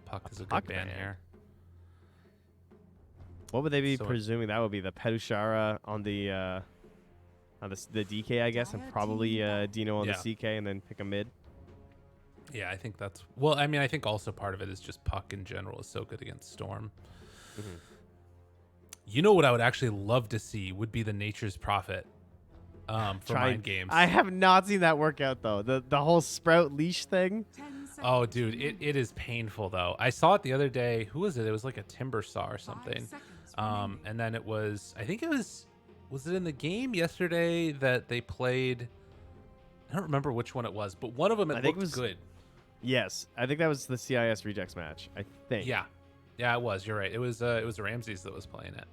Puck is a Puck good ban ban. here. What would they be So presuming? That would be the Pedushara on the DK, I guess, and probably Dino on the Yeah. CK, and then pick a mid. Yeah, I think that's... Well, I mean, I think also part of it is just Puck in general is so good against Storm. Mm-hmm. You know what I would actually love to see would be the Nature's Prophet for Mind Games. I have not seen that work out, though. The whole Sprout leash thing. Oh, dude, it is painful, though. I saw it the other day. Who was it? It was like a Timber Saw or something. And then it was... I think it was... Was it in the game yesterday that they played... I don't remember which one it was, but one of them it looked good. Yes, I think that was the CIS Rejects match. I think. Yeah, it was. You're right. It was Ramses that was playing it.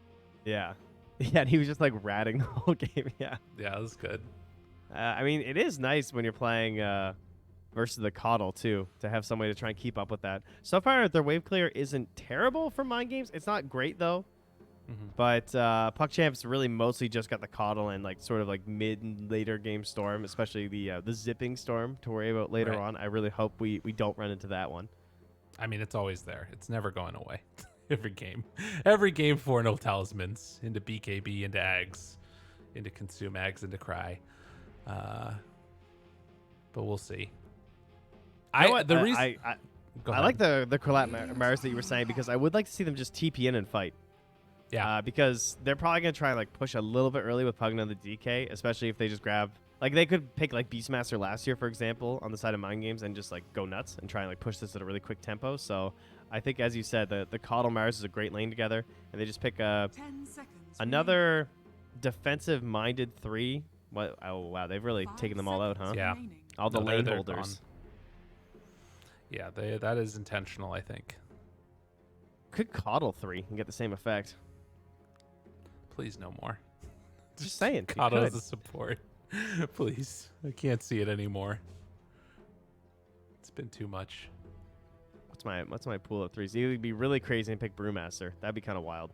Yeah, yeah. And he was just like ratting the whole game. Yeah. Yeah, it was good. I mean, it is nice when you're playing versus the Coddle too, to have somebody to try and keep up with that. So far, their wave clear isn't terrible for Mind Games. It's not great though. Mm-hmm. But PuckChamp's really mostly just got the Coddle and like sort of like mid and later game Storm, especially the zipping Storm to worry about later on. I really hope we don't run into that one. I mean, it's always there. It's never going away. Every game 4-0 talismans into BKB, into Ags, into Consume Ags, into Cry. But we'll see. I like the Krallat Mars that you were saying, because I would like to see them just TP in and fight. Yeah. Because they're probably going to try and like push a little bit early with Pugna on the DK, especially if they just grab... Like, they could pick like Beastmaster last year, for example, on the side of Mind Games and just like go nuts and try and like push this at a really quick tempo. So I think, as you said, the Coddle Mars is a great lane together, and they just pick another defensive-minded 3. What? Oh, wow. They've really taken them all out, huh? Yeah. All the lane they're holders. Gone. Yeah, that is intentional, I think. Could Coddle 3 and get the same effect. Please, no more. Just saying. Coddle as a support. Please. I can't see it anymore. It's been too much. What's my pool of 3s? You'd be really crazy and pick Brewmaster. That'd be kind of wild.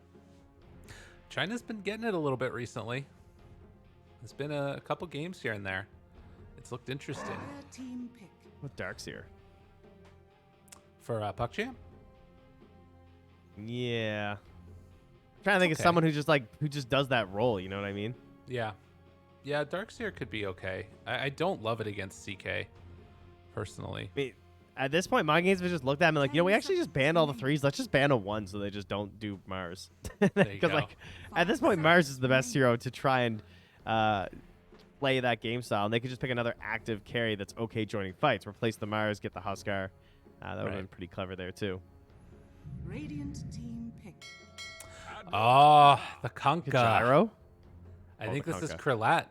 China's been getting it a little bit recently. There's been a couple games here and there. It's looked interesting. What Darkseer? For PuckChamp? Yeah. I'm trying to think of someone who just does that role, you know what I mean? Yeah. Yeah, Darkseer could be okay. I don't love it against CK, personally. I mean, at this point, Mind Games have just looked at me like, we actually just banned all the 3s. Let's just ban a 1 so they just don't do Mars. Because, like, at this point, Mars is the best hero to try and play that game style. And they could just pick another active carry that's okay joining fights. Replace the Mars, get the Huskar. That would have been pretty clever there, too. Radiant team pick. Oh, the Kunkka. Gyro? I think this is Krallat.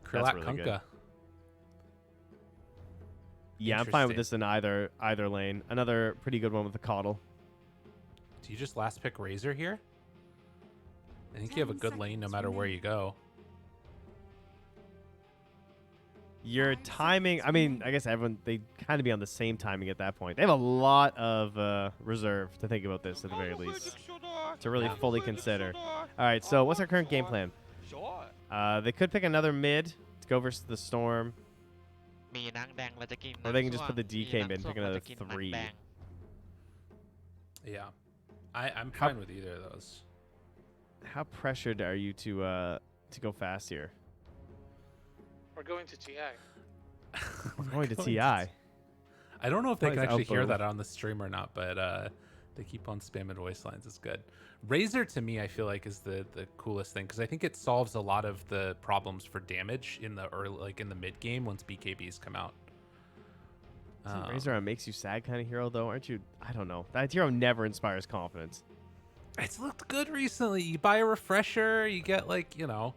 Krallat really Kunkka. good. Yeah, I'm fine with this in either lane. Another pretty good one with the Coddle. Do you just last pick Razor here? I think you have a good lane no matter where you go. Your timing, I mean, I guess they kind of be on the same timing at that point. They have a lot of reserve to think about this at the very least, to really fully consider. All right, so what's our current game plan? They could pick another mid to go versus the Storm. Or they can just put the DK mid and pick another 3. Yeah. I'm fine with either of those. How pressured are you to go fast here? We're going to TI. We're going to TI. I don't know if they can actually hear Outboard. that on the stream or not, but they keep on spamming voice lines. It's good. Razor, to me, I feel like is the coolest thing, because I think it solves a lot of the problems for damage in the early, like in the mid game once BKBs come out. Razor a makes you sad kind of hero, though, aren't you? I don't know. That hero never inspires confidence. It's looked good recently. You buy a refresher, you get like, a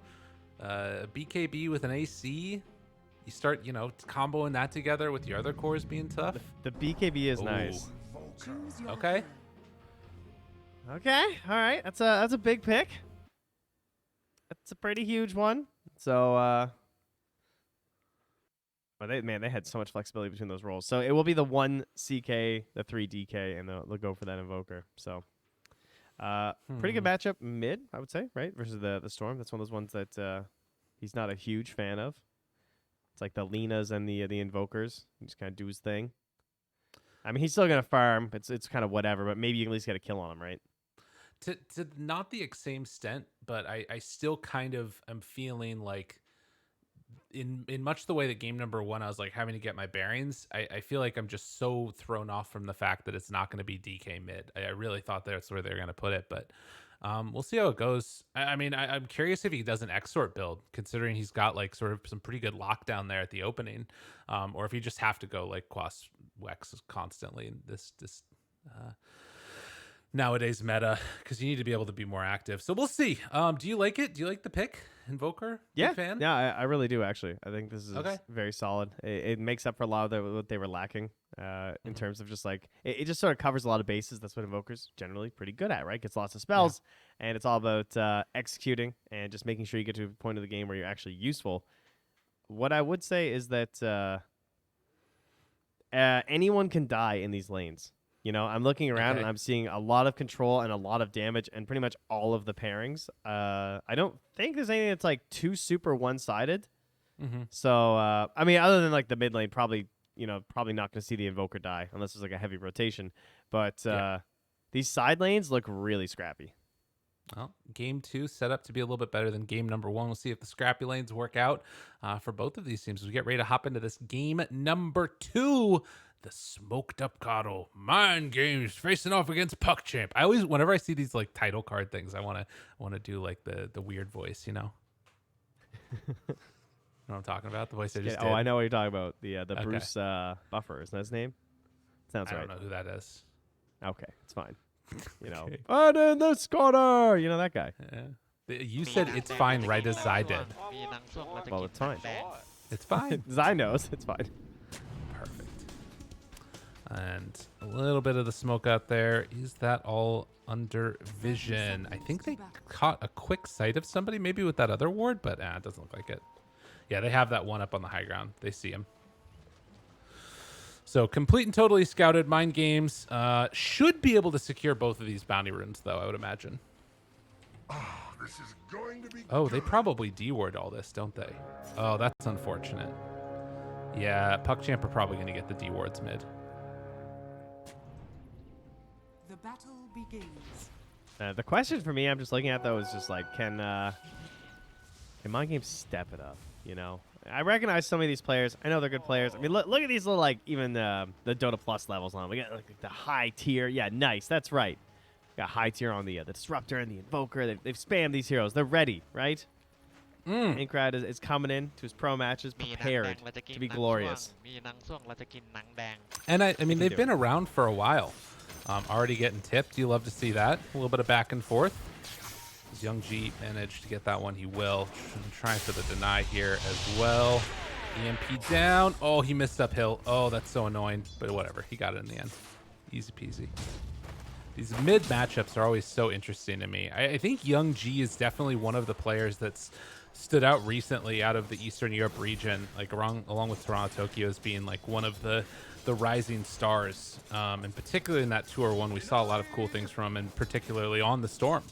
BKB with an AC. You start, comboing that together with your other cores being tough. The BKB is nice. Okay. Okay. All right. That's a big pick. That's a pretty huge one. So, but they had so much flexibility between those roles. So it will be the 1 CK, the 3 DK, and they'll go for that Invoker. So, pretty good matchup mid, I would say, right? Versus the Storm. That's one of those ones that he's not a huge fan of. It's like the Linas and the Invokers. He just kind of do his thing. I mean, he's still gonna farm. It's kind of whatever, but maybe you can at least get a kill on him, right? To not the same extent, but I still kind of am feeling like in much the way that game number 1 I was like having to get my bearings. I feel like I'm just so thrown off from the fact that it's not going to be DK mid. I really thought that's where they're going to put it, but we'll see how it goes. I mean, I'm curious if he does an exort build, considering he's got like sort of some pretty good lockdown there at the opening, or if you just have to go like Quas Wex constantly in this nowadays meta, because you need to be able to be more active. So we'll see. Do you like it? Do you like the pick, Invoker? Yeah, Big fan? yeah, I really do actually. I think this is Okay. very solid. It makes up for a lot of what they were lacking in terms of just like it just sort of covers a lot of bases. That's what Invoker's generally pretty good at, right? Gets lots of spells, and it's all about executing and just making sure you get to a point of the game where you're actually useful. What I would say is that anyone can die in these lanes. You know, I'm looking around and I'm seeing a lot of control and a lot of damage and pretty much all of the pairings. I don't think there's anything that's like too super one-sided. So, I mean, other than like the mid lane, probably not going to see the Invoker die unless there's like a heavy rotation. But these side lanes look really scrappy. Well, game 2 set up to be a little bit better than game number 1. We'll see if the scrappy lanes work out for both of these teams as we get ready to hop into this game number 2. The smoked up Coddle Mind Games facing off against PuckChamp. I always, whenever I see these like title card things, I want to do like the weird voice, you know. You know what I'm talking about? The voice I just did. Oh, I know what you're talking about. The okay. Bruce Buffer, isn't that his name? Sounds right. I don't know who that is. Okay, it's fine. You know, and in this corner, you know that guy. Yeah. You said it's fine, right as I did. Well, it's fine. It's fine. Zai knows it's fine. Perfect. And a little bit of the smoke out there. Is that all under vision? I think they caught a quick sight of somebody, maybe with that other ward, but it doesn't look like it. Yeah, they have that one up on the high ground. They see him. So complete and totally scouted Mind Games. Should be able to secure both of these bounty runes, though, I would imagine. This is going to be they probably D-ward all this, don't they? Oh, that's unfortunate. Yeah, PuckChamp are probably going to get the D-wards mid. The battle begins. The question for me, I'm just looking at though, is just like, can Mind Games step it up? You know, I recognize some of these players. I know they're good players. I mean, look at these little like even the Dota Plus levels on them. We got like the high tier. Yeah, nice. That's right. Got high tier on the Disruptor and the Invoker. They've spammed these heroes. They're ready, right? Inkrad is coming in to his pro matches prepared to be glorious. And I mean, they've been around for a while. Already getting tipped. You love to see that. A little bit of back and forth. Does Young G manage to get that one? He will. Trying for the deny here as well. EMP down. Oh, he missed uphill. Oh, that's so annoying. But whatever. He got it in the end. Easy peasy. These mid matchups are always so interesting to me. I think Young G is definitely one of the players that's stood out recently out of the Eastern Europe region, like along with Toronto, Tokyo as being like one of the rising stars. And particularly in that Tour 1, we saw a lot of cool things from him, and particularly on the Storm.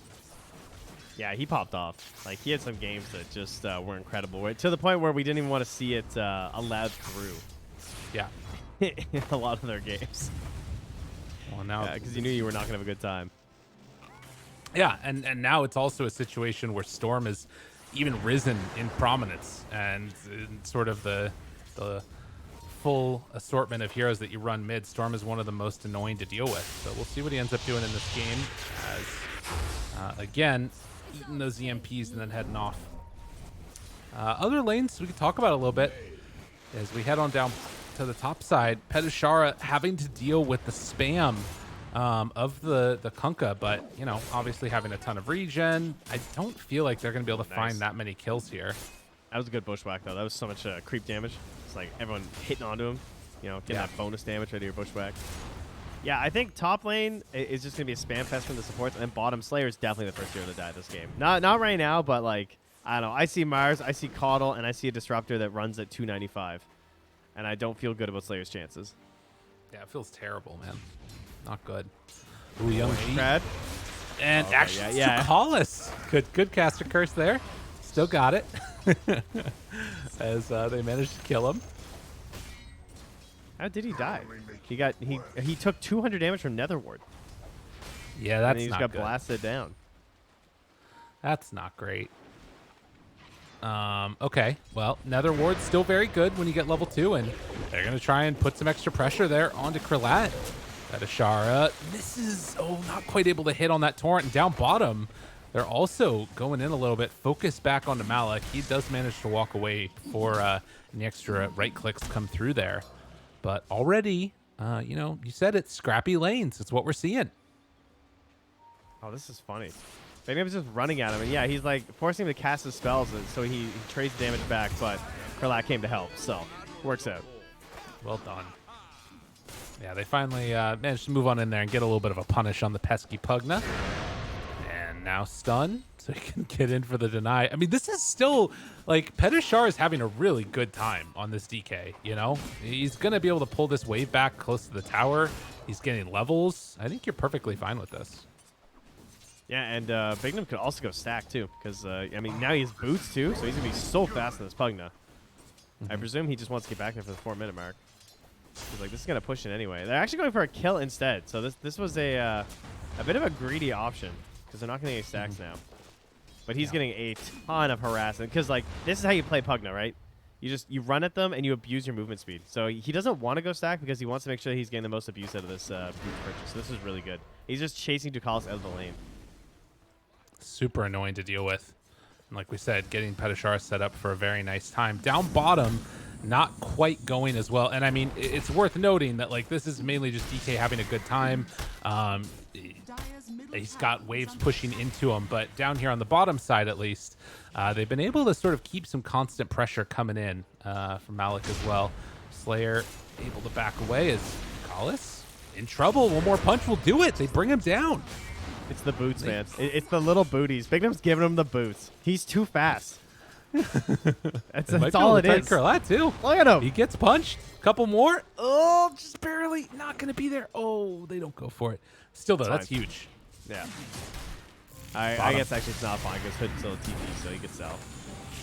Yeah, he popped off. Like, he had some games that just were incredible, to the point where we didn't even want to see it allowed through. Yeah. In a lot of their games. Well, now because you knew you were not going to have a good time. Yeah, and now it's also a situation where Storm has even risen in prominence, and in sort of the full assortment of heroes that you run mid, Storm is one of the most annoying to deal with. So we'll see what he ends up doing in this game as, again, eating those EMPs and then heading off. Other lanes we can talk about a little bit as we head on down to the top side. Petishara having to deal with the spam of the Kunkka, but, you know, obviously having a ton of regen. I don't feel like they're going to be able to find that many kills here. That was a good bushwhack, though. That was so much creep damage. It's like everyone hitting onto him, you know, getting that bonus damage out of your bushwhack. Yeah, I think top lane is just going to be a spam fest from the supports, and then bottom Slayer is definitely the first hero to die this game. Not right now, but, like, I don't know. I see Mars, I see Coddle, and I see a Disruptor that runs at 295. And I don't feel good about Slayer's chances. Yeah, it feels terrible, man. Not good. Ooh, Young G. Brad. And actually, Tukalis. Good caster curse there. Still got it. As they managed to kill him. How did he die? He took 200 damage from Nether Ward. Yeah, that's and he just not got good. blasted down. That's not great. Okay, well, Nether Ward's still very good when you get level 2, and they're going to try and put some extra pressure there onto Krillette. That Ashara misses. Oh, not quite able to hit on that Torrent. And down bottom, they're also going in a little bit. Focus back onto Malik. He does manage to walk away before any extra right clicks come through there. But already, you know, you said it's scrappy lanes. It's what we're seeing. Oh, this is funny. Maybe I was just running at him, and yeah, he's like forcing him to cast his spells, so he trades damage back, but Krillette came to help, so works out. Well done. Yeah, they finally managed to move on in there and get a little bit of a punish on the pesky Pugna. And now stun, so he can get in for the deny. I mean, this is still, like, Petishar is having a really good time on this DK, you know? He's going to be able to pull this wave back close to the tower. He's getting levels. I think you're perfectly fine with this. Yeah, and Bignum could also go stack, too, because, I mean, now he has boots, too, so he's going to be so fast in this Pugna. I presume he just wants to get back there for the 4-minute mark. He's like, this is going to push it anyway. They're actually going for a kill instead, so this was a bit of a greedy option, because they're not getting any stacks now. But he's getting a ton of harassment, because, like, this is how you play Pugna, right? You run at them, and you abuse your movement speed. So he doesn't want to go stack, because he wants to make sure he's getting the most abuse out of this boot purchase. So this is really good. He's just chasing Ducalis out of the lane. Super annoying to deal with. And like we said, getting Petishar set up for a very nice time. Down bottom, not quite going as well. And I mean, it's worth noting that like this is mainly just DK having a good time. He's got waves pushing into him, but down here on the bottom side at least, they've been able to sort of keep some constant pressure coming in from Malik as well. Slayer able to back away as Ducalis in trouble. One more punch will do it. They bring him down. It's the boots, man. It's the little booties. Bignum's giving him the boots. He's too fast. That's all it is. Krillette too. Look at him. He gets punched. Couple more. Oh, just barely. Not going to be there. Oh, they don't go for it. Still, though, that's huge. Yeah. I guess actually it's not fine because Hood's still a TP, so he could sell.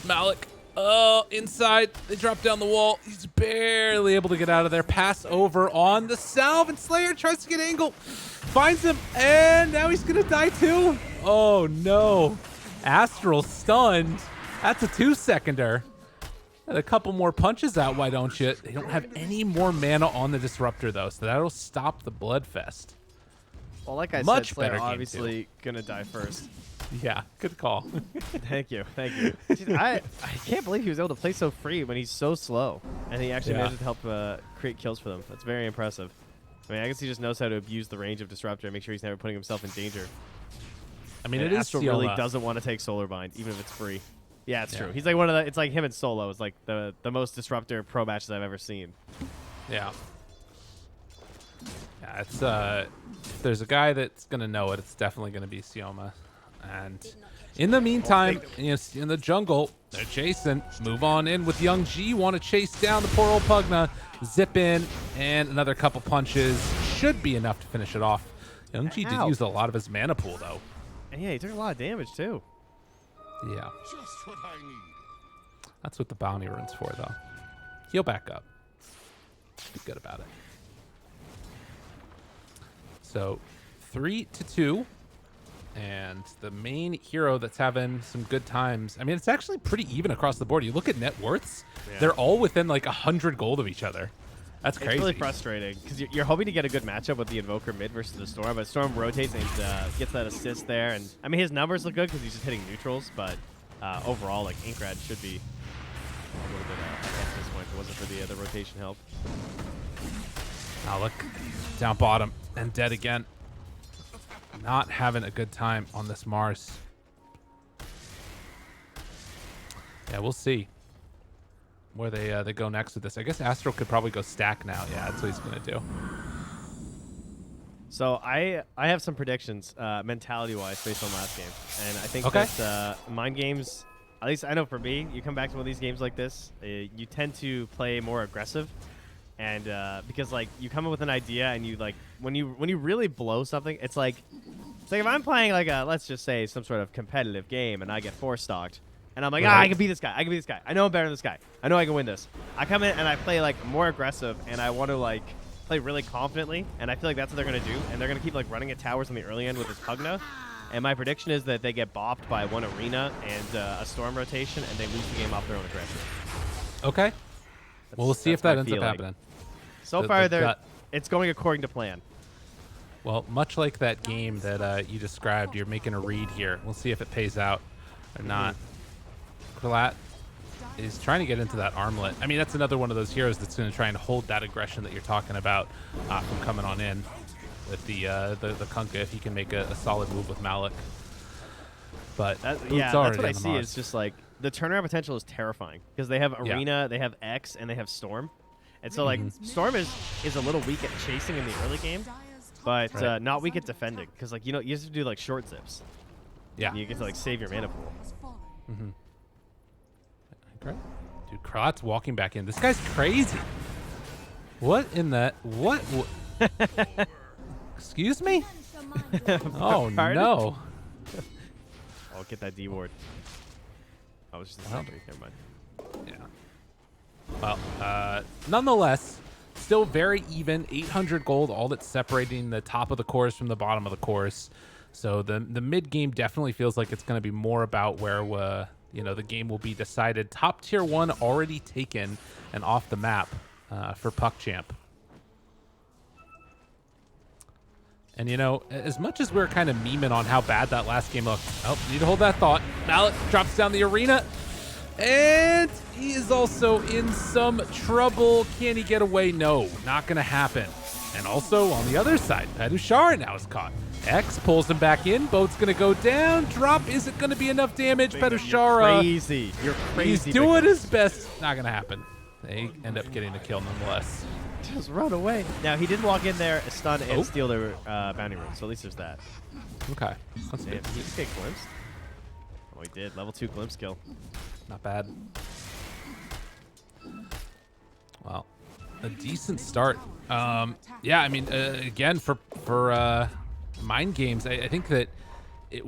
Malik. Oh, inside. They drop down the wall. He's barely able to get out of there. Pass over on the salve, and Slayer tries to get angle. Finds him, and now he's going to die too. Oh, no. Astral stunned. That's a 2-seconder. And a couple more punches out, why don't you? They don't have any more mana on the Disruptor, though, so that'll stop the Bloodfest. Well, like I Much said, Slayer better game obviously going to die first. Yeah, good call. Thank you. Jeez, I can't believe he was able to play so free when he's so slow. And he actually managed to help create kills for them. That's very impressive. I mean, I guess he just knows how to abuse the range of Disruptor and make sure he's never putting himself in danger. I mean, and it is Astral Sioma. really doesn't want to take Solar Bind, even if it's free. Yeah, it's true. He's like one of the. It's like him and Solo is like the most Disruptor pro matches I've ever seen. Yeah. Yeah, it's if there's a guy that's gonna know it, it's definitely gonna be Sioma. And in the meantime, in the jungle, they're chasing. Move on in with Young G. Want to chase down the poor old Pugna. Zip in, and another couple punches should be enough to finish it off. Young G did use a lot of his mana pool, though. And yeah, he took a lot of damage, too. Yeah. Just what I need. That's what the bounty rune's for, though. Heal back up. Be good about it. So, 3-2. And the main hero that's having some good times. I mean, it's actually pretty even across the board. You look at net worths, they're all within like 100 gold of each other. That's crazy. It's really frustrating because you're hoping to get a good matchup with the Invoker mid versus the Storm, but Storm rotates and gets that assist there. And I mean, his numbers look good because he's just hitting neutrals, but overall, like Inkrad should be a little bit ahead at this point if it wasn't for the rotation help. Now look, down bottom and dead again. Not having a good time on this Mars. Yeah, we'll see where they go next with this. I guess Astral could probably go stack now. Yeah, that's what he's gonna do. So I have some predictions, mentality-wise, based on last game, and I think that mind games. At least I know for me, you come back to one of these games like this, you tend to play more aggressive. And because like you come up with an idea and you like when you really blow something, it's like if I'm playing like a, let's just say, some sort of competitive game and I get 4-stocked, And I'm like, Right. I can beat this guy. I can beat this guy. I know I'm better than this guy. I know I can win this. I come in and I play like more aggressive, and I want to like play really confidently, and I feel like that's what they're gonna do. And they're gonna keep like running at towers on the early end with this Pugna. And my prediction is that they get bopped by one arena and a storm rotation, and they lose the game off their own aggression. Okay. Well, we'll see if that ends up happening. So far, it's going according to plan. Well, much like that game that you described, you're making a read here. We'll see if it pays out or not. Kralat is trying to get into that armlet. I mean, that's another one of those heroes that's going to try and hold that aggression that you're talking about from coming on in with the Kunkka if he can make a solid move with Malik. But that's what I see. Is just like the turnaround potential is terrifying because they have Arena, they have X, and they have Storm. And so like Storm is a little weak at chasing in the early game, but not weak at defending because like you have to do like short zips. Yeah. And you get to like save your mana pool. Great. Dude, Kralat's walking back in. This guy's crazy. What in that? What? Excuse me? Oh, no. I'll get that D ward. I was just a sentry. Never mind. Yeah. Well, nonetheless, still very even. 800 gold, all that's separating the top of the course from the bottom of the course. So the mid game definitely feels like it's going to be more about where the game will be decided. Top tier 1 already taken and off the map for PuckChamp. And, as much as we're kind of memeing on how bad that last game looked, need to hold that thought. Malik drops down the arena, and he is also in some trouble. Can he get away? No, not going to happen. And also, on the other side, Pedushara now is caught. X pulls him back in. Boat's going to go down. Drop isn't going to be enough damage. Pedushara. You're crazy. He's doing his best. Not going to happen. They end up getting the kill nonetheless. Just run away. Now, he did walk in there, stun, and steal their bounty room, so at least there's that. Okay. That's Damn, good. did he just get glimpsed? Oh, he did. Level 2 glimpse kill. Not bad. Well, a decent start. Yeah, I mean, again, for mind games, I think that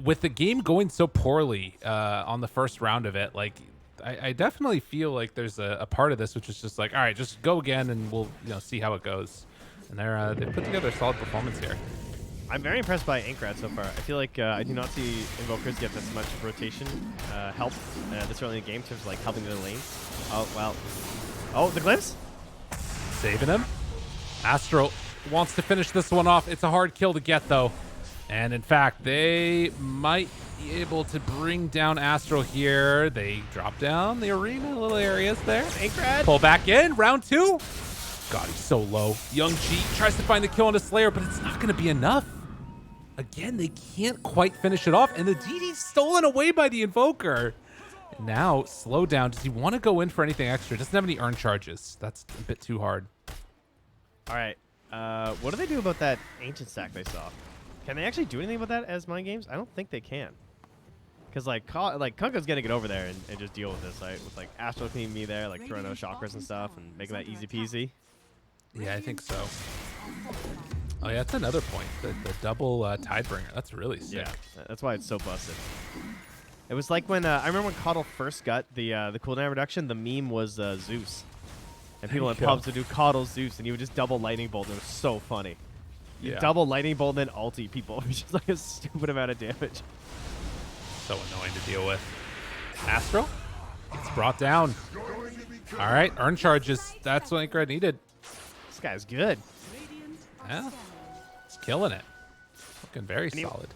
with the game going so poorly on the first round of it, like, I definitely feel like there's a part of this which is just like, all right, just go again and we'll see how it goes. And they put together a solid performance here. I'm very impressed by Inkrat so far. I feel like I do not see Invokers get this much rotation help this early in the game in terms of like helping their lane. Oh, wow. Oh, the glimpse? Saving him. Astro wants to finish this one off. It's a hard kill to get, though. And in fact, they might be able to bring down Astro here. They drop down the arena, little areas there. Inkrat. Pull back in. Round 2. God, he's so low. Young G tries to find the kill on a Slayer, but it's not going to be enough. Again, they can't quite finish it off, and the DD's stolen away by the Invoker. Now, slow down. Does he want to go in for anything extra? Doesn't have any earn charges. That's a bit too hard. All right. What do they do about that ancient stack they saw? Can they actually do anything about that as mind games? I don't think they can. Because like Kunkka's gonna get over there and just deal with this, right? With like Astro Team me there, like throwing out chakras and stuff and making that easy peasy. Yeah, I think so. Oh yeah, that's another point. The double Tidebringer. That's really sick. Yeah, that's why it's so busted. It was like when I remember when Coddle first got the cooldown reduction. The meme was Zeus, and people in pubs would do Coddle Zeus, and he would just double lightning bolt. It was so funny. You double lightning bolt and then ulti people, which is like a stupid amount of damage. So annoying to deal with. Astro gets brought down. All right, earn charges. That's what Inkrat needed. This guy's good. Yeah, he's killing it. Looking very solid.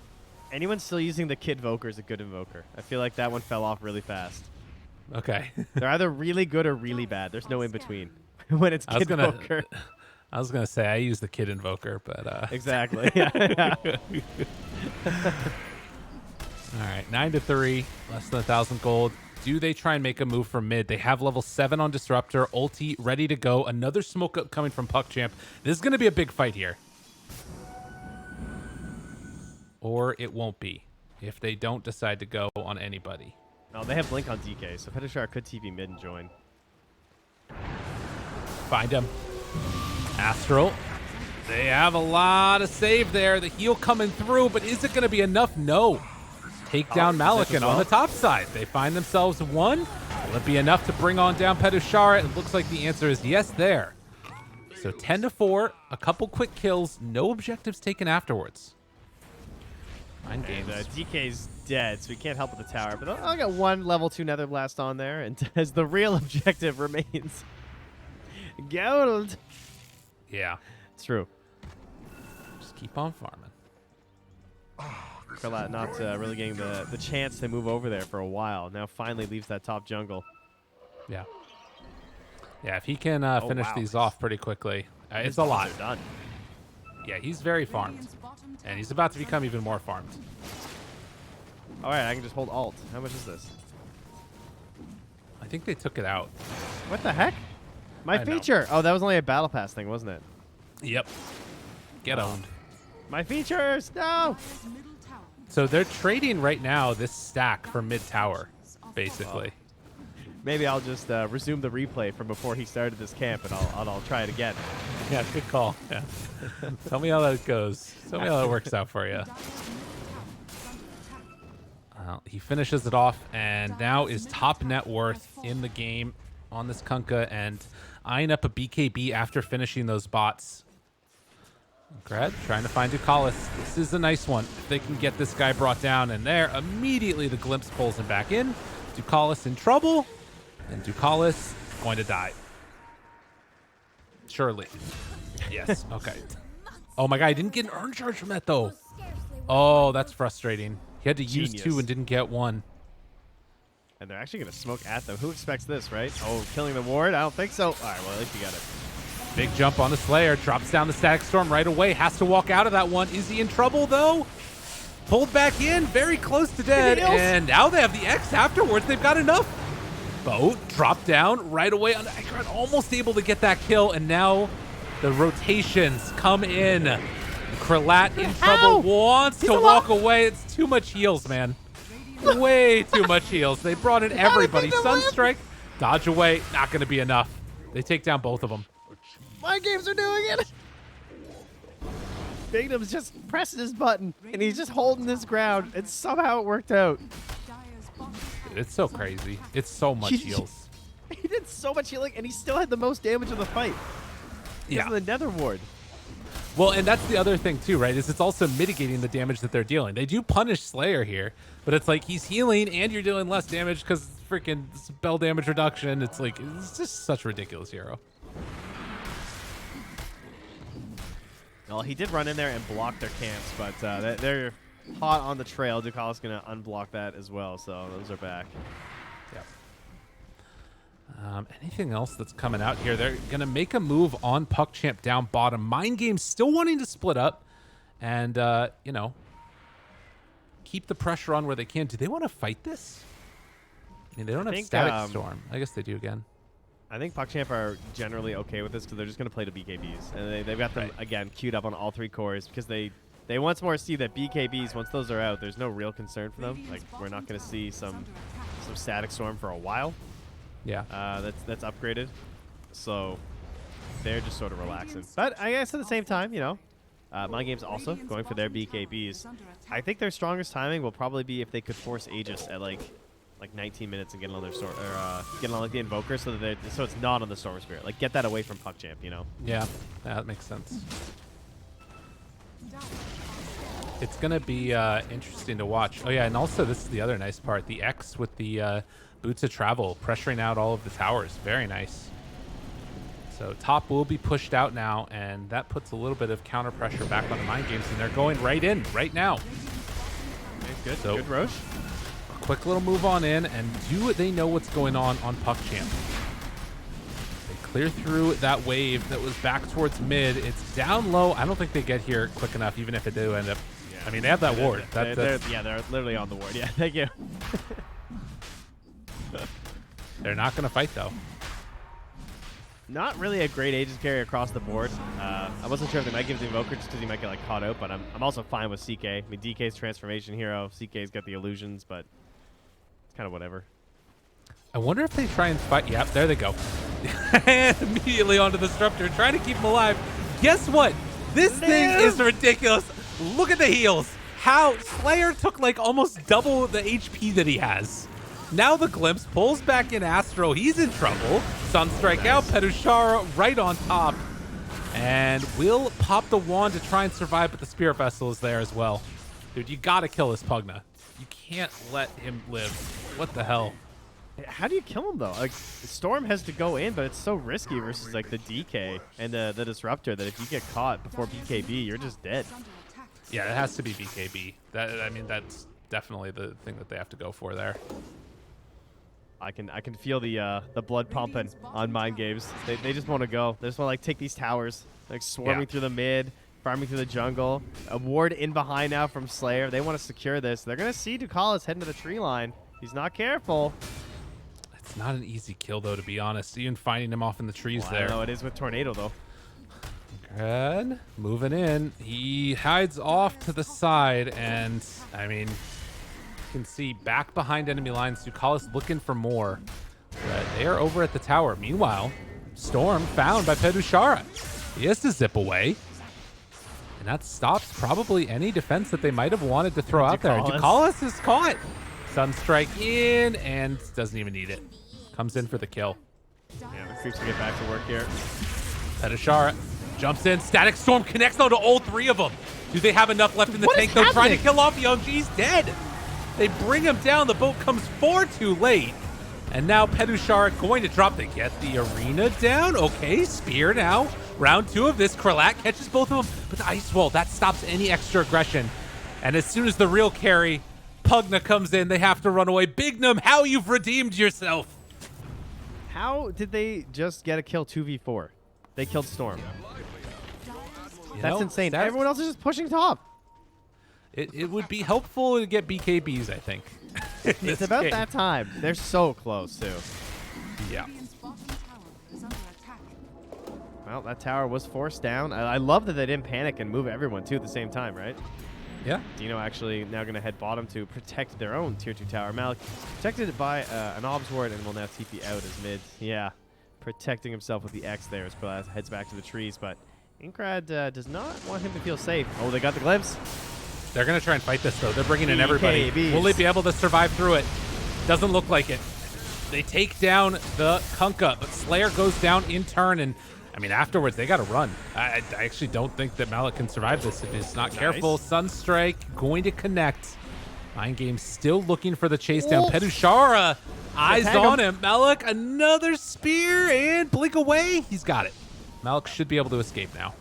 Anyone still using the Kid Invoker is a good Invoker. I feel like that one fell off really fast. Okay. They're either really good or really bad. There's no in between when it's Kid Invoker. I was gonna say I use the Kid Invoker, but exactly. Yeah. All right, 9-3, less than 1,000 gold. Do they try and make a move from mid? They have level 7 on Disruptor, ulti ready to go. Another smoke up coming from PuckChamp. This is going to be a big fight here. Or it won't be if they don't decide to go on anybody. No, they have Blink on DK, so Pedushara could TP mid and join. Find him. Astral. They have a lot of save there. The heal coming through, but is it going to be enough? No. take down Malikan on the top side. They find themselves one. Will it be enough to bring on down Pedushara? It looks like the answer is yes there. So 10-4, a couple quick kills, no objectives taken afterwards. Mind games. And DK's dead, so we can't help with the tower. But I'll get one level 2 Nether Blast on there, and as the real objective remains gold. Yeah. It's true. Just keep on farming. Kralat not really getting the chance to move over there for a while. Now finally leaves that top jungle. Yeah. Yeah, if he can finish wow. these off pretty quickly, it's a lot. Done. Yeah, he's very farmed. And he's about to become even more farmed. All right, I can just hold alt. How much is this? I think they took it out. What the heck? My I know. feature. Oh, that was only a battle pass thing, wasn't it? Yep. Get owned. My features. No. So they're trading right now this stack for mid tower, basically. Maybe I'll just resume the replay from before he started this camp, and I'll try it again. Yeah, good call. Yeah. Tell me how that goes. Tell me how that works out for you. He finishes it off, and now is top net worth in the game on this Kunkka, and eyeing up a BKB after finishing those bots. Grad trying to find Ducalis. This is a nice one. If they can get this guy brought down, and there, immediately the glimpse pulls him back in. Ducalis in trouble, and Ducalis going to die. Surely. Yes, okay. Oh my god, I didn't get an urn charge from that though. Oh, that's frustrating. He had to use Genius. 2 and didn't get 1. And they're actually going to smoke at them. Who expects this, right? Oh, killing the ward? I don't think so. All right, well, at least you got it. Big jump on the Slayer, drops down the Static Storm right away, has to walk out of that one. Is he in trouble though? Pulled back in, very close to dead, and now they have the X afterwards. They've got enough. Boat dropped down right away on Ikran, almost able to get that kill, and now the rotations come in. Kralat in trouble, wants to walk away. It's too much heals, man. Way too much heals. They brought in everybody. Sunstrike, dodge away, not going to be enough. They take down both of them. My games are doing it. Bigdom's just pressing his button, and he's just holding his ground, and somehow it worked out. Dude, it's so crazy. It's so much heals. He did so much healing, and he still had the most damage of the fight. Yeah. The Nether Ward. Well, and that's the other thing too, right? Is it's also mitigating the damage that they're dealing. They do punish Slayer here, but it's like he's healing and you're doing less damage because freaking spell damage reduction. It's like, it's just such a ridiculous hero. Well, he did run in there and block their camps, but they're hot on the trail. Ducalis going to unblock that as well, so those are back. Yep. Anything else that's coming out here? They're going to make a move on PuckChamp down bottom. Mind Games still wanting to split up and, you know, keep the pressure on where they can. Do they want to fight this? I mean, they don't have Static Storm. I guess they do again. I think PuckChamp are generally okay with this because they're just going to play the BKBs. And they've got them, again, queued up on all 3 cores because they once more see that BKBs, once those are out, there's no real concern for them. Like, we're not going to see some Static Storm for a while. Yeah. That's upgraded. So they're just sort of relaxing. But I guess at the same time, you know, Mind Games also going for their BKBs. I think their strongest timing will probably be if they could force Aegis at like 19 minutes and get on their sword, or get on like the Invoker, so that it's not on the Storm Spirit. Like, get that away from PuckChamp, you know. Yeah, that makes sense. It's gonna be interesting to watch. Oh yeah, and also this is the other nice part: the X with the Boots of Travel pressuring out all of the towers. Very nice. So top will be pushed out now, and that puts a little bit of counter pressure back on the Mind Games, and they're going right in right now. Okay, good. So, good Roche. Quick little move on in, and do they know what's going on PuckChamp? They clear through that wave that was back towards mid. It's down low. I don't think they get here quick enough, even if it do end up. Yeah. I mean, they have that ward. They're literally on the ward. Yeah, thank you. They're not going to fight, though. Not really a great Aegis carry across the board. I wasn't sure if they might give the Invoker just because he might get like caught out, but I'm also fine with CK. I mean, DK's transformation hero. CK's got the illusions, but it's kind of whatever. I wonder if they try and fight. Yep, there they go. Immediately onto the Disruptor, trying to keep him alive. Guess what? This thing is ridiculous. Look at the heals. How? Slayer took like almost double the HP that he has. Now the Glimpse pulls back in Astro. He's in trouble. Sunstrike out. Pedushara right on top. And will pop the wand to try and survive, but the Spirit Vessel is there as well. Dude, you gotta kill this Pugna. You can't let him live. What the hell? How do you kill him, though? Like, Storm has to go in, but it's so risky versus, like, the DK and the Disruptor that if you get caught before BKB, you're just dead. Yeah, it has to be BKB. I mean, that's definitely the thing that they have to go for there. I can feel the blood pumping on Mind Games. They just want to go. They just want to like take these towers, like swarming through the mid, farming through the jungle. A ward in behind now from Slayer. They want to secure this. They're gonna see Ducalis heading to the tree line. He's not careful. It's not an easy kill though, to be honest. Even finding him off in the trees there. No, it is with Tornado though. Good. Moving in. He hides off to the side, and I mean, you can see back behind enemy lines, Ducalis looking for more. But they are over at the tower. Meanwhile, Storm found by Pedushara. He has to zip away. And that stops probably any defense that they might have wanted to throw out there. Ducalis is caught. Sunstrike in and doesn't even need it. Comes in for the kill. Yeah, the creeps will get back to work here. Pedushara jumps in. Static Storm connects though to all three of them. Do they have enough left in the tank though? Trying to kill off Young G's dead. They bring him down. The boat comes far too late. And now Pedushara going to drop to get the arena down. Okay, spear now. Round 2 of this. Kralak catches both of them. But the Ice Wall, that stops any extra aggression. And as soon as the real carry, Pugna comes in, they have to run away. Bignum, how you've redeemed yourself. How did they just get a kill 2v4? They killed Storm. That's insane. Everyone else is just pushing top. It would be helpful to get BKBs, I think. It's about that time. They're so close, too. Yeah. Well, that tower was forced down. I love that they didn't panic and move everyone, too, at the same time, right? Yeah. Dino actually now going to head bottom to protect their own tier 2 tower. Malik protected by an Obs Ward and will now TP out as mid. Yeah, protecting himself with the X there as Kralak heads back to the trees, but Inkrad does not want him to feel safe. Oh, they got the glimpse. They're going to try and fight this, though. They're bringing in everybody. BKBs. Will they be able to survive through it? Doesn't look like it. They take down the Kunkka, but Slayer goes down in turn, and I mean, afterwards, they got to run. I actually don't think that Malik can survive this if he's not careful. Sunstrike going to connect. Mind Game still looking for the chase down. Pedushara, eyes on him. Malik, another spear, and blink away. He's got it. Malik should be able to escape now.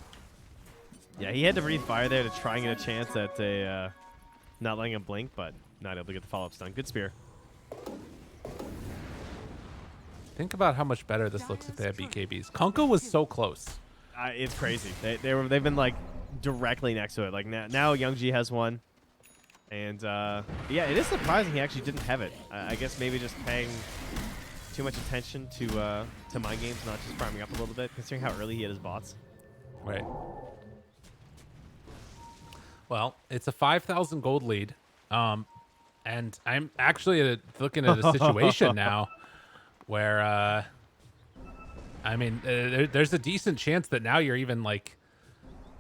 Yeah, he had to breathe fire there to try and get a chance at a not letting him blink, but not able to get the follow-up stun. Good spear. Think about how much better this looks if they have BKBs. Kunkka was so close. It's crazy. They've been like directly next to it. Like now Youngji has one, and yeah, it is surprising he actually didn't have it. I guess maybe just paying too much attention to Mind Games, not just farming up a little bit, considering how early he had his bots. Right. Well, it's a 5,000 gold lead, and I'm actually looking at a situation now where, I mean, there's a decent chance that now you're even like,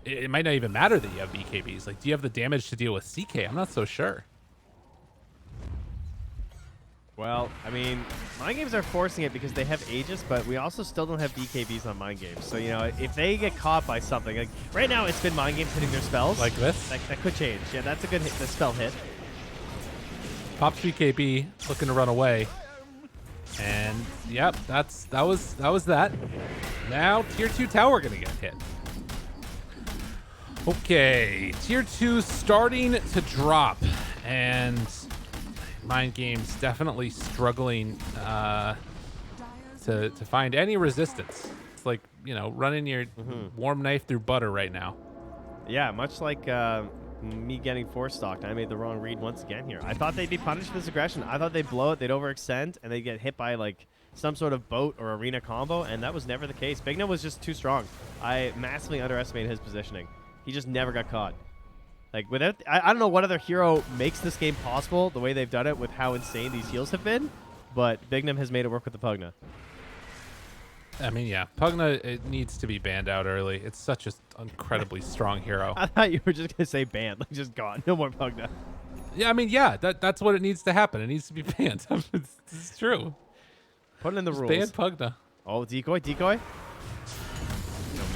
it might not even matter that you have BKBs. Like, do you have the damage to deal with CK? I'm not so sure. Well, I mean, Mind Games are forcing it because they have Aegis, but we also still don't have BKBs on Mind Games. So, you know, if they get caught by something, like right now it's been Mind Games hitting their spells. Like this? That could change. Yeah, that's a good hit, the spell hit. Pops BKB, looking to run away. And, yep, that was that. Now, Tier 2 tower going to get hit. Okay, Tier 2 starting to drop. And Mind Games definitely struggling to find any resistance. It's like, you know, running your warm knife through butter right now. Yeah, much like me getting four-stocked. I made the wrong read once again here. I thought they'd be punished for this aggression. I thought they'd blow it, they'd overextend, and they'd get hit by like some sort of boat or arena combo, and that was never the case. Bigno was just too strong. I massively underestimated his positioning. He just never got caught. Like, without, I don't know what other hero makes this game possible the way they've done it with how insane these heals have been, but Bignum has made it work with the Pugna. I mean, yeah, Pugna, it needs to be banned out early. It's such an incredibly strong hero. I thought you were just gonna say banned, like just gone, no more Pugna. Yeah, I mean, yeah, that's what it needs to happen. It needs to be banned. It's true. Put it in the Just rules. ban Pugna. Oh, decoy. Nobody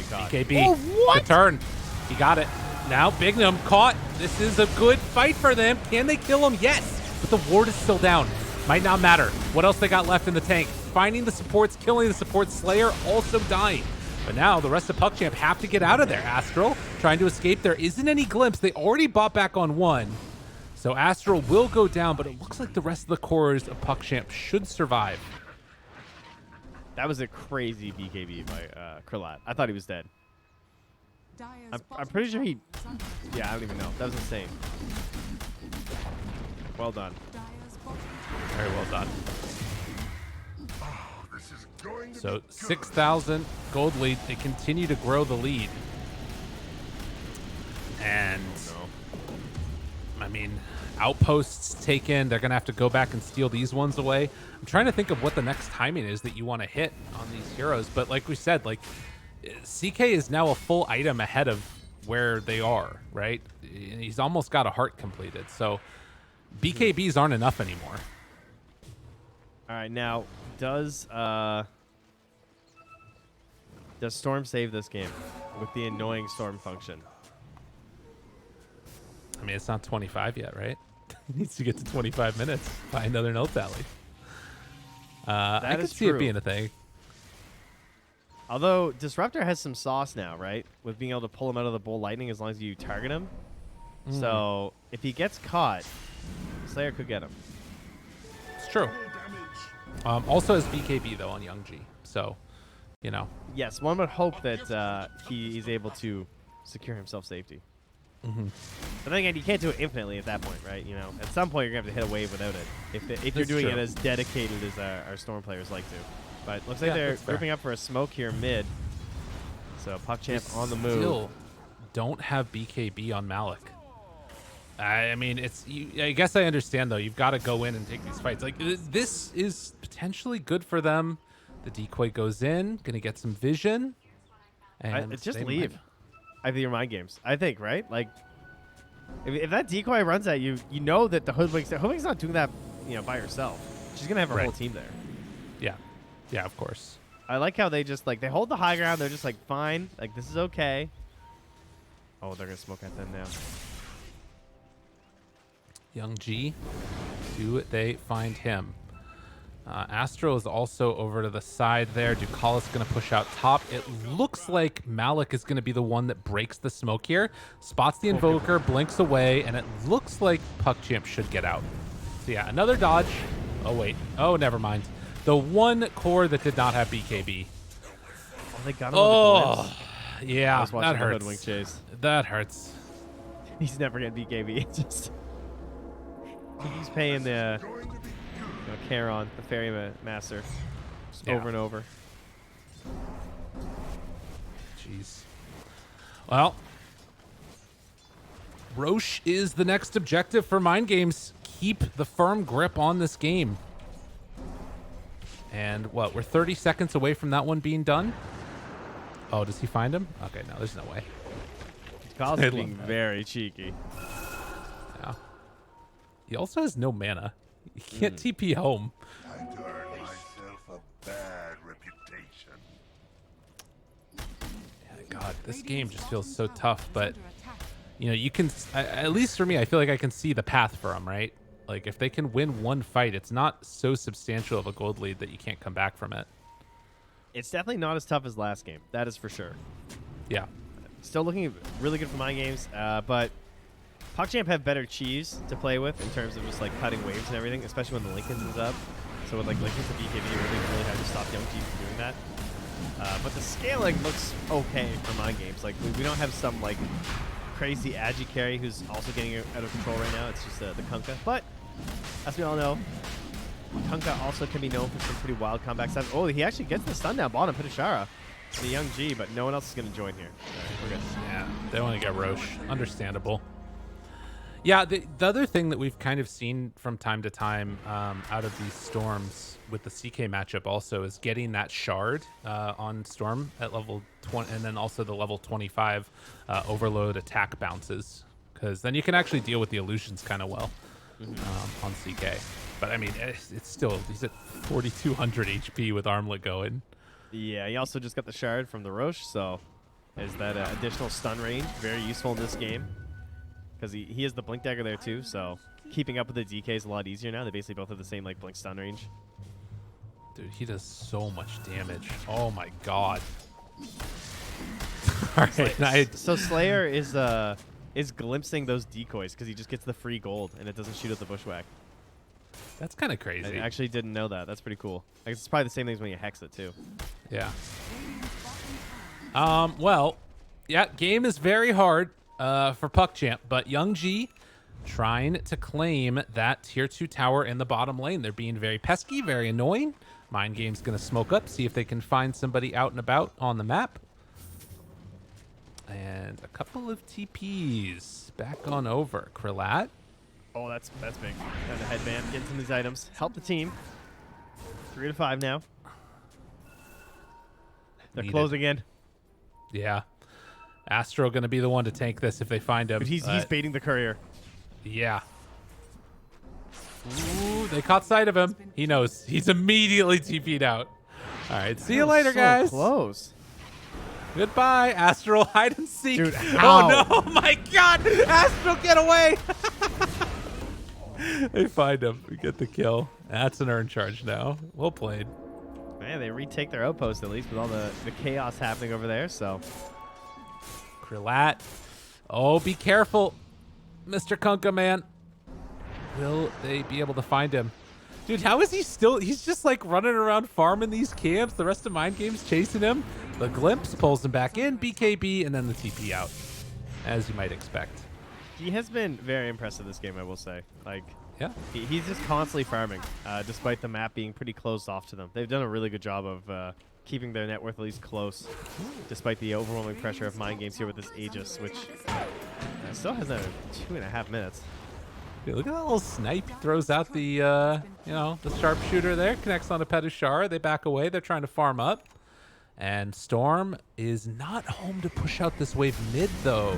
caught. BKB. Oh, what? The turn. He got it. Now Bignum caught. This is a good fight for them. Can they kill him? Yes. But the ward is still down. Might not matter. What else they got left in the tank? Finding the supports, killing the supports. Slayer also dying. But now the rest of PuckChamp have to get out of there. Astral trying to escape. There isn't any glimpse. They already bought back on one. So Astral will go down, but it looks like the rest of the cores of PuckChamp should survive. That was a crazy BKB by Krillot. I thought he was dead. I'm pretty sure he... Yeah, I don't even know. That was insane. Well done. Very well done. This is going to So be good. 6,000 gold lead. They continue to grow the lead. And, I mean, outposts taken. They're going to have to go back and steal these ones away. I'm trying to think of what the next timing is that you want to hit on these heroes. But like we said, like, CK is now a full item ahead of where they are, right? He's almost got a heart completed. So BKBs aren't enough anymore. All right, now, does Storm save this game with the annoying Storm function? I mean, it's not 25 yet, right? It needs to get to 25 minutes by another null tally. I could is see it true. being a thing. Although Disruptor has some sauce now, right? With being able to pull him out of the Bull Lightning as long as you target him. So if he gets caught, Slayer could get him. It's true. Also has BKB, though, on Young G. So, you know. Yes, one would hope that he's able to secure himself safety. But then again, you can't do it infinitely at that point, right? You know, at some point you're gonna have to hit a wave without it. If you're That's doing true. it as dedicated as our Storm players like to. But looks like Yeah, they're that's fair. grouping up for a smoke here mid. So PuckChamp on the move. Still don't have BKB on Malik. I mean, I guess I understand, though. You've got to go in and take these fights. Like, this is potentially good for them. The decoy goes in, gonna get some vision. And It's just they leave. might- I think your mind games. I think, right? Like, if that decoy runs at you, you know that the Hoodwink's not doing that, by herself. She's gonna have her Right. whole team there. Yeah, of course. I like how they just they hold the high ground. They're just like, fine, like this is okay. Oh, they're gonna smoke at them now. Young G, do they find him? Astro is also over to the side there. Ducalis going to push out top. It looks like Malik is going to be the one that breaks the smoke here. Spots the Invoker, blinks away, and it looks like PuckChamp should get out. So yeah, another dodge. Oh, wait. Oh, never mind. The one core that did not have BKB. Oh, they got him on the glimpse. Yeah, I was watching that the hurts. Hoodwink chase. That hurts. He's never getting BKB. It's just he's paying the Charon, the Fairy Master, just Yeah. over and over. Jeez. Well, Roche is the next objective for Mind Games. Keep the firm grip on this game. And what? We're 30 seconds away from that one being done. Oh, does he find him? Okay, no, there's no way. Kyle's I love being that. very cheeky. Yeah. He also has no mana. He can't TP home. I earned myself a bad reputation. Yeah, God, this game just feels so tough. But you know, you can at least for me, I feel like I can see the path for them, right? Like if they can win one fight, it's not so substantial of a gold lead that you can't come back from it. It's definitely not as tough as last game. That is for sure. Yeah. Still looking really good for my games, but PuckChamp have better cheese to play with in terms of just like cutting waves and everything, especially when the Lincoln's is up. So with like Lincoln's and BKB, really hard to stop Young G from doing that. But the scaling looks okay for my games. Like we don't have some like crazy agi carry who's also getting out of control right now. It's just the Kunkka. But as we all know, Kunkka also can be known for some pretty wild comeback stuff. Oh, he actually gets the stun down bottom, Pitashara. The Young G, but no one else is going to join here. We're good. Yeah, they want to get Roche. Understandable. Yeah, the other thing that we've kind of seen from time to time out of these Storms with the CK matchup also is getting that shard on Storm at level 20, and then also the level 25 overload attack bounces, because then you can actually deal with the illusions kind of well on CK. But I mean, it's still, he's at 4,200 HP with Armlet going. Yeah, he also just got the shard from the Roche, so there's that additional stun range. Very useful in this game, because he has the Blink Dagger there too, so keeping up with the DK is a lot easier now. They basically both have the same like Blink stun range. Dude, he does so much damage. Oh my god. All right, so Slayer is glimpsing those decoys because he just gets the free gold and it doesn't shoot at the bushwhack. That's kind of crazy. I actually didn't know that. That's pretty cool. Like, it's probably the same things when you hex it too. Yeah. Well, yeah, game is very hard for PuckChamp, but Young G trying to claim that tier 2 tower in the bottom lane. They're being very pesky, very annoying. Mind Game's going to smoke up, see if they can find somebody out and about on the map. And a couple of TPs back on over. Krillat. Oh, that's big. And the headband, getting some of these items. Help the team. 3 to 5 now. They're closing in. Yeah. Astro going to be the one to tank this if they find him. But he's baiting the courier. Yeah. Ooh, they caught sight of him. He knows. He's immediately TP'd out. All right, see you later, guys. Close. Goodbye, Astral. Hide and seek. Dude, how? Oh, no. My God. Astral, get away. They find him. We get the kill. That's an earn charge now. Well played. Man, they retake their outpost at least with all the chaos happening over there, so. Krillat. Oh, be careful, Mr. Kunkka, man. Will they be able to find him? Dude, how is he still? He's just like running around farming these camps. The rest of Mind Game's chasing him. The glimpse pulls him back in, BKB, and then the TP out, as you might expect. He has been very impressive this game, I will say. Like, yeah, he's just constantly farming, despite the map being pretty closed off to them. They've done a really good job of keeping their net worth at least close, despite the overwhelming pressure of Mind Games here with this Aegis, which still has a 2.5 minutes. Dude, look at that little snipe. He throws out the, you know, the sharpshooter there. Connects on a Petushar. They back away. They're trying to farm up. And Storm is not home to push out this wave mid, though.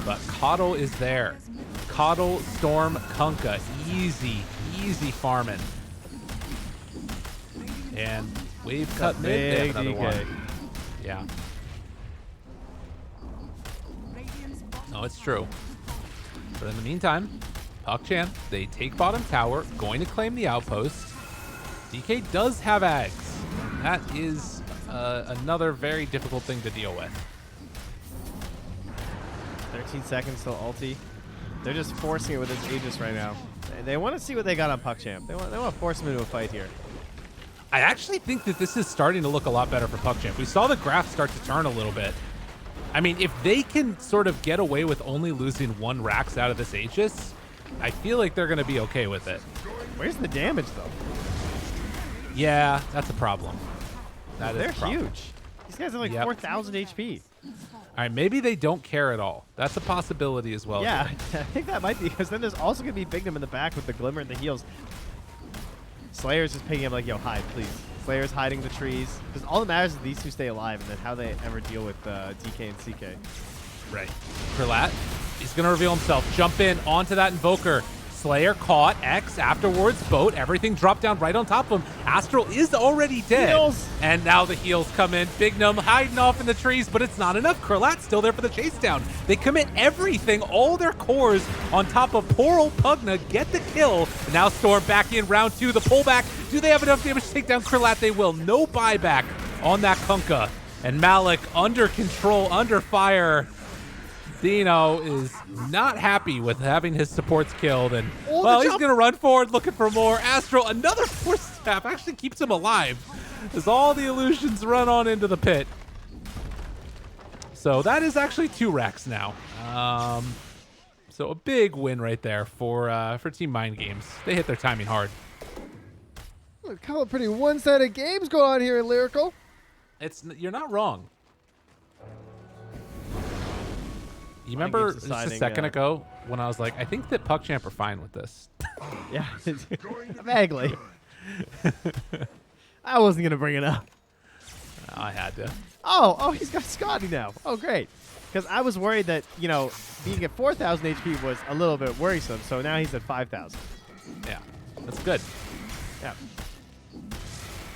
But Coddle is there. Coddle, Storm, Kunkka. Easy, easy farming. And wave cut mid. They have another one. Yeah. No, it's true. But in the meantime, PuckChamp, they take bottom tower, going to claim the outpost. DK does have Ags. That is another very difficult thing to deal with. 13 seconds till ulti. They're just forcing it with this Aegis right now. They want to see what they got on PuckChamp. They want to force him into a fight here. I actually think that this is starting to look a lot better for PuckChamp. We saw the graph start to turn a little bit. I mean, if they can sort of get away with only losing 1 Rax out of this Aegis, I feel like they're going to be okay with it. Where's the damage, though? Yeah, that's a problem. They're huge. These guys have like 4,000 HP. All right, maybe they don't care at all. That's a possibility as well. Yeah, I think that might be, because then there's also going to be Bignum in the back with the Glimmer and the heals. Slayer's just picking up like, yo, hide, please. Slayer's hiding the trees. Because all that matters is these two stay alive, and then how they ever deal with DK and CK. Right. Krillat, he's going to reveal himself. Jump in onto that Invoker. Slayer caught, X afterwards, boat, everything dropped down right on top of him. Astral is already dead. Heals. And now the heals come in. Bignum hiding off in the trees, but it's not enough. Krillat's still there for the chase down. They commit everything, all their cores on top of poor old Pugna, get the kill. And now Storm back in round 2, the pullback. Do they have enough damage to take down Krillat? They will. No buyback on that Kunkka. And Malik under control, under fire. Dino is not happy with having his supports killed, and well, he's gonna run forward looking for more. Astro, another force staff, actually keeps him alive as all the illusions run on into the pit. So that is actually 2 racks now. So a big win right there for Team Mind Games. They hit their timing hard. A couple of pretty one-sided games going on here in Lyrical. You're not wrong. You remember games just a deciding, second ago when I was like, I think that PuckChamp are fine with this. Yeah, vaguely. I wasn't gonna bring it up. I had to. Oh, he's got Scotty now. Oh, great. Because I was worried that, you know, being at 4,000 HP was a little bit worrisome, so now he's at 5,000. Yeah, that's good. Yeah.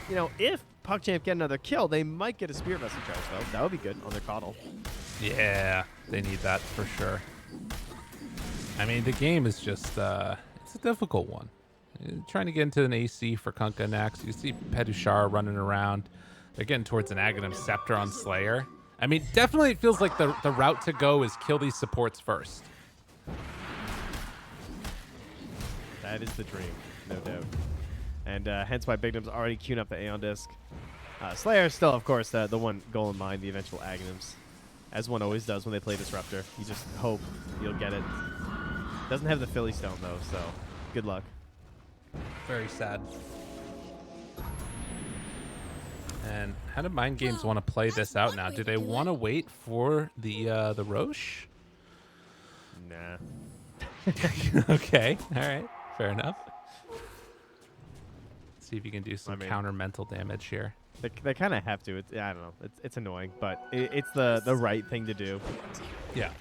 You know, if PuckChamp get another kill, they might get a Spirit Vessel charge, though. That would be good on their Coddle. Yeah, they need that for sure. I mean, the game is just, it's a difficult one. Trying to get into an AC for Kunkka next. You see Pedushar running around. They're getting towards an Aghanim Scepter on Slayer. I mean, definitely it feels like the route to go is kill these supports first. That is the dream, no doubt. And hence why Big Nim's already queuing up the Aeon Disc. Slayer is still, of course, the one goal in mind, the eventual Aghanims. As one always does when they play Disruptor. You just hope you'll get it. Doesn't have the Philly Stone, though, so good luck. Very sad. And how do Mind Games want to play this out now? Do they want to wait for the Roche? Nah. Okay, all right, fair enough. See if you can do some counter mental damage here. They kind of have to. I don't know. It's annoying, but it's the right thing to do. Yeah.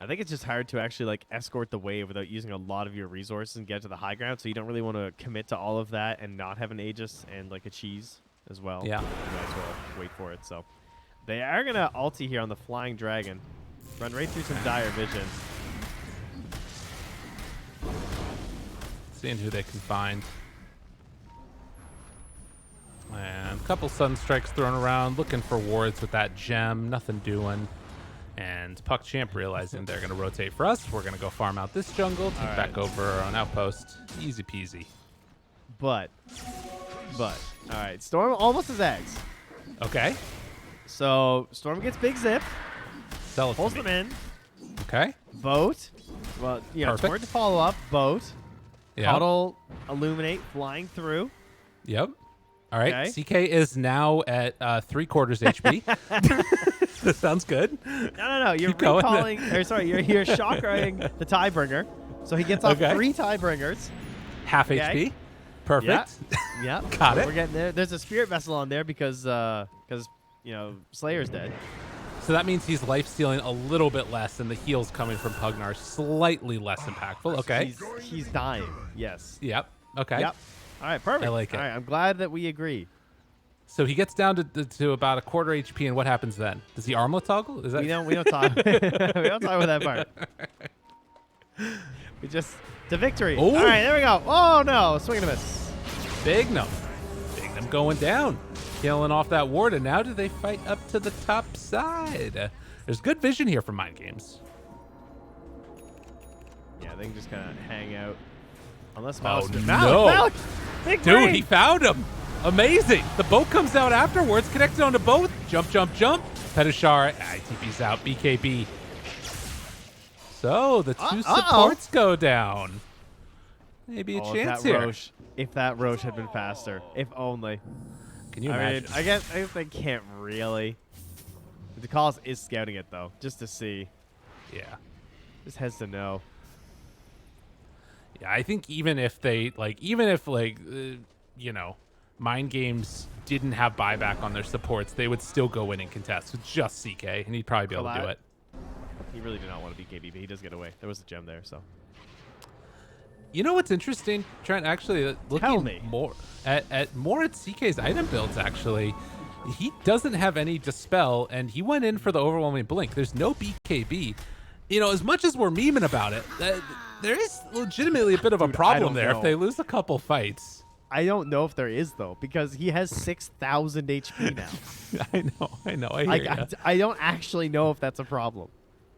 I think it's just hard to actually like escort the wave without using a lot of your resources and get to the high ground. So you don't really want to commit to all of that and not have an Aegis and like a cheese as well. Yeah. You might as well wait for it. So they are gonna ulti here on the Flying Dragon. Run right through some dire vision. Seeing who they can find. And a couple Sun Strikes thrown around, looking for wards with that gem. Nothing doing. And PuckChamp realizing they're going to rotate for us. We're going to go farm out this jungle, take back over on Outpost. Easy peasy. But, all right, Storm almost has eggs. Okay. So Storm gets big zip, Sell it pulls to me. them in, Okay. boat. Well, you know, it's Perfect. hard to follow up. Boat, Yeah. Coddle, Illuminate, flying through. Yep. All right. Okay. CK is now at 3/4 HP. That sounds good. No. You're Keep going. recalling. Or sorry, you're shock-riding the Tiebringer. So he gets off 3 Tiebringers. Half Okay. HP. Perfect. Yeah. Got it. We're getting there. There's a Spirit Vessel on there because you know Slayer's dead. So that means he's life stealing a little bit less, and the heals coming from Pugnar slightly less impactful. Okay. He's dying. Yes. Yep. Okay. Yep. All right. Perfect. I like it. All right. I'm glad that we agree. So he gets down to about 1/4 HP, and what happens then? Does he armlet toggle? Is that We don't talk. We don't talk about that part. We just to victory. Ooh. All right. There we go. Oh no! Swing and a miss. Big Gnome? Big Gnome going down, killing off that ward, and now do they fight up to the top side? There's good vision here from Mind Games. Yeah, they can just kind of hang out. Unless Oh, Malik. no. Malik! Big Dude, brain! he found him. Amazing. The boat comes out afterwards, connected onto both. Jump, jump, jump. Pedushar, TP's out. BKB. So the two supports go down. Maybe a chance here. If that Roche had been faster. If only. Can you I imagine? mean, I guess they can't really. The Calls is scouting it, though, just to see. Yeah. Just has to know. Yeah, I think even if you know, Mind Games didn't have buyback on their supports, they would still go in and contest with just CK, and he'd probably be able to do it. He really did not want to be KB, but he does get away. There was a gem there, so. You know what's interesting, Trent? Actually, looking more at CK's item builds, actually, he doesn't have any Dispel, and he went in for the Overwhelming Blink. There's no BKB. You know, as much as we're memeing about it, there is legitimately a bit of a problem there if they lose a couple fights. I don't know if there is, though, because he has 6,000 HP now. I know. I hear ya. I don't actually know if that's a problem.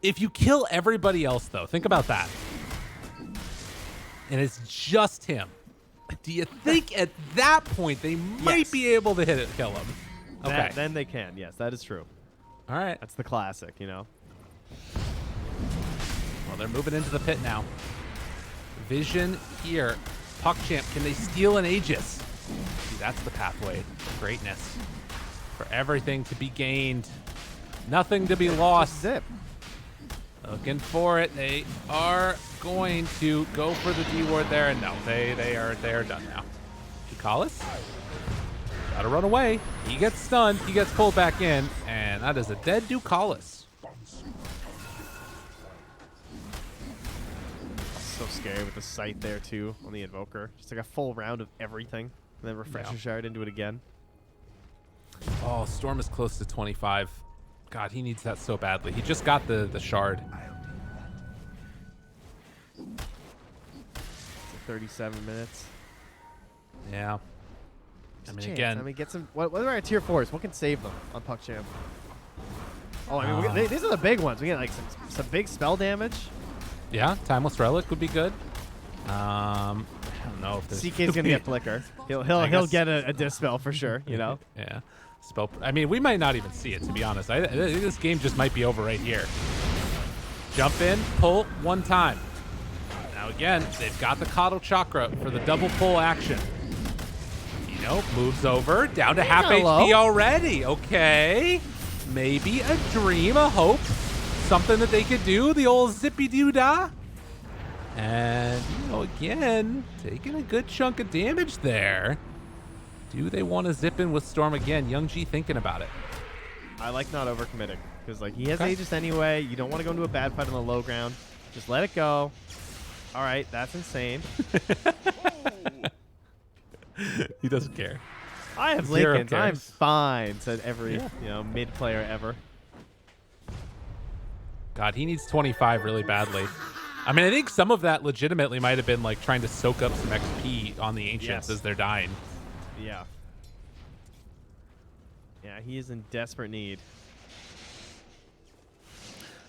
If you kill everybody else, though, think about that. And it's just him. Do you think at that point they might be able to kill him? Okay. Then they can. Yes, that is true. All right. That's the classic, you know. Well, they're moving into the pit now. Vision here. PuckChamp, can they steal an Aegis? See, that's the pathway to greatness. For everything to be gained. Nothing to be lost. Zip. Looking for it. They are going to go for the D ward there, and no, they are done now. Ducalis, gotta run away. He gets stunned. He gets pulled back in, and that is a dead Ducalis. So scary with the sight there too on the Invoker. Just like a full round of everything, and then refresher shard into it again. Oh, Storm is close to 25. God, he needs that so badly. He just got the shard. 37 minutes. Yeah. There's I a mean, chance. again. I mean, get some. What are our tier 4s? What can save them on PuckChamp? Oh, I mean, these are the big ones. We get like some big spell damage. Yeah, Timeless Relic would be good. I don't know if this CK's gonna get Flicker. He'll get a Dispel for sure. You know. Yeah. Spell. I mean, we might not even see it, to be honest. I think this game just might be over right here. Jump in, pull one time. Now again, they've got the Coddle Chakra for the double pull action. Moves over, down to half HP already. Okay. Maybe a dream, a hope. Something that they could do, the old zippy-doo-dah. And, again, taking a good chunk of damage there. Do they want to zip in with Storm again? Young G thinking about it. I like not overcommitting because like he has Aegis anyway. You don't want to go into a bad fight on the low ground. Just let it go. All right, that's insane. He doesn't care. I have Zero Lincolns. I'm cares. fine, said every mid player ever. God, he needs 25 really badly. I mean, I think some of that legitimately might have been like trying to soak up some XP on the Ancients as they're dying. Yeah. Yeah, he is in desperate need.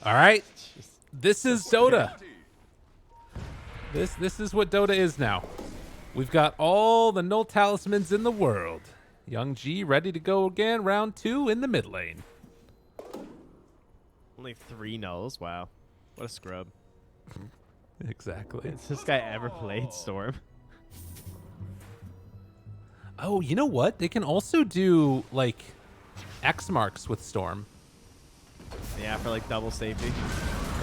All right. This is Dota. This is what Dota is now. We've got all the null talismans in the world. Young G ready to go again, round 2 in the mid lane. Only 3 nulls. Wow. What a scrub. Exactly. Has this guy ever played Storm? Oh, you know what? They can also do like X marks with Storm. Yeah, for like double safety.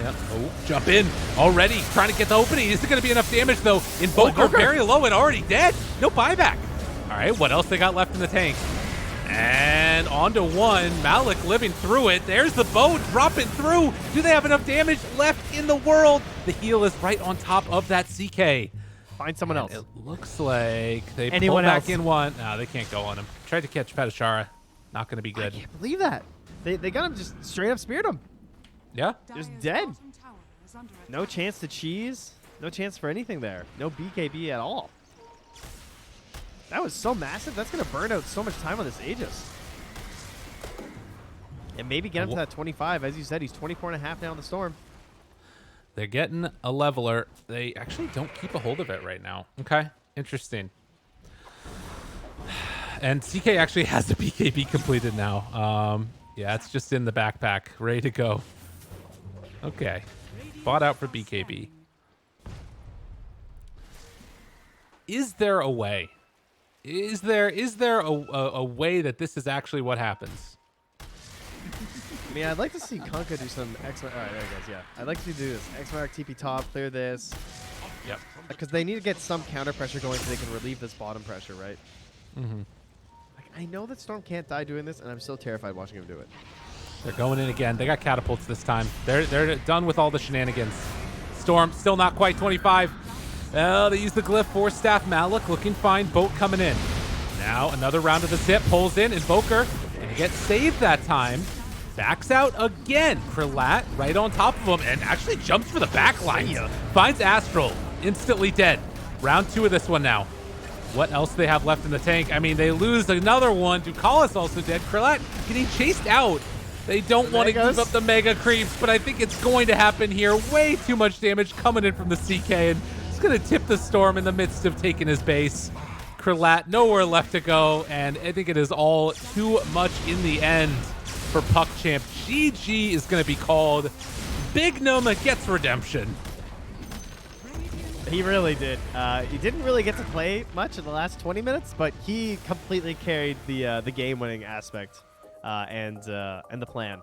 Yeah. Oh, jump in already. Trying to get the opening. Isn't going to be enough damage, though. Invoker very low and already dead. No buyback. All right, what else they got left in the tank? And on to one. Malik living through it. There's the bow dropping through. Do they have enough damage left in the world? The heal is right on top of that CK. Find someone else. It looks like they Anyone pull back else? in one. No, they can't go on him. Tried to catch Petashara. Not going to be good. I can't believe that. They got him, just straight up speared him. Yeah? Just Dire's dead. bottom tower is under No attack. chance to cheese. No chance for anything there. No BKB at all. That was so massive. That's going to burn out so much time on this Aegis. And maybe get him to that 25. As you said, he's 24 and a half now in the Storm. They're getting a leveler. They actually don't keep a hold of it right now. Okay, interesting. And CK actually has the BKB completed now. Yeah, it's just in the backpack, ready to go. Okay, bought out for BKB. Is there a way? Is there a way that this is actually what happens? I mean, I'd like to see Kunkka do some X. All right, there he goes. Yeah, I'd like to do this. X-Mark, TP top, clear this. Yep. Because they need to get some counter pressure going so they can relieve this bottom pressure, right? Mm-hmm. Like, I know that Storm can't die doing this, and I'm still terrified watching him do it. They're going in again. They got catapults this time. They're done with all the shenanigans. Storm still not quite 25. They use the glyph. Force staff. Malik looking fine. Boat coming in. Now another round of the zip. Pulls in. Invoker. And he gets saved that time. Backs out again. Krilat right on top of him and actually jumps for the back line. Finds Astral. Instantly dead. Round 2 of this one now. What else do they have left in the tank? I mean, they lose another one. Ducalis also dead. Krilat getting chased out. They don't want to give up the mega creeps, but I think it's going to happen here. Way too much damage coming in from the CK, and it's going to tip the Storm in the midst of taking his base. Krilat, nowhere left to go, and I think it is all too much in the end for PuckChamp. GG is going to be called. Big Noma gets redemption. He really did. He didn't really get to play much in the last 20 minutes, but he completely carried the game-winning aspect and the plan.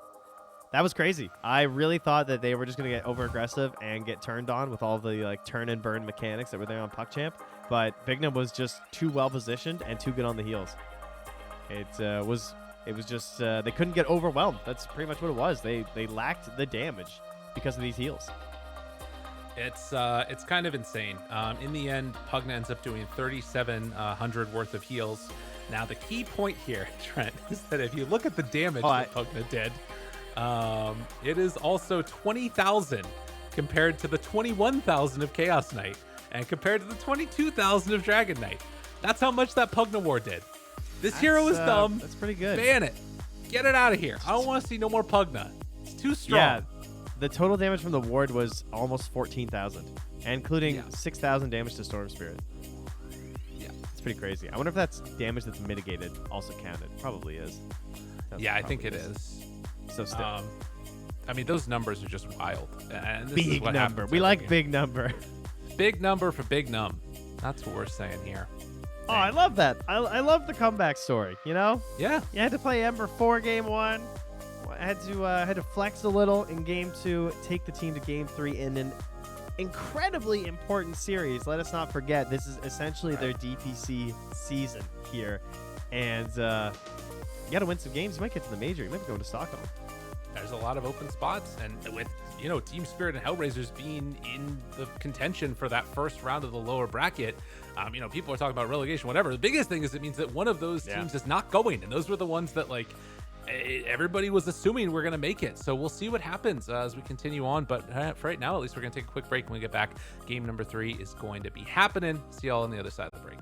That was crazy. I really thought that they were just going to get over aggressive and get turned on with all the like turn and burn mechanics that were there on PuckChamp, but Bignum was just too well positioned and too good on the heels. It was just they couldn't get overwhelmed. That's pretty much what it was. They lacked the damage because of these heals. It's kind of insane. In the end, Pugna ends up doing 3,700 worth of heals. Now the key point here, Trent, is that if you look at the damage that Pugna did, it is also 20,000 compared to the 21,000 of Chaos Knight, and compared to the 22,000 of Dragon Knight. That's how much that Pugna War did. This hero is dumb. That's pretty good. Ban it. Get it out of here. I don't want to see no more Pugna. It's too strong. Yeah, the total damage from the ward was almost 14,000, including 6,000 damage to Storm Spirit. Yeah, it's pretty crazy. I wonder if that's damage that's mitigated also counted. Probably is. Yeah, I think it is. So still. I mean, those numbers are just wild. And this big is what number. happens We every like game. big number. Big number for big num. That's what we're saying here. Oh, I love that. I love the comeback story. You know? Yeah. You had to play Ember 4 game 1. I had to flex a little in game 2, take the team to game 3 in an incredibly important series. Let us not forget, this is essentially their DPC season here. And you got to win some games. You might get to the major. You might be going to Stockholm. There's a lot of open spots, and with Team Spirit and Hellraisers being in the contention for that first round of the lower bracket, people are talking about relegation, whatever. The biggest thing is it means that one of those teams is not going, and those were the ones that everybody was assuming we're going to make it. So we'll see what happens as we continue on. But for right now, at least we're going to take a quick break. When we get back, game number 3 is going to be happening. See y'all on the other side of the break.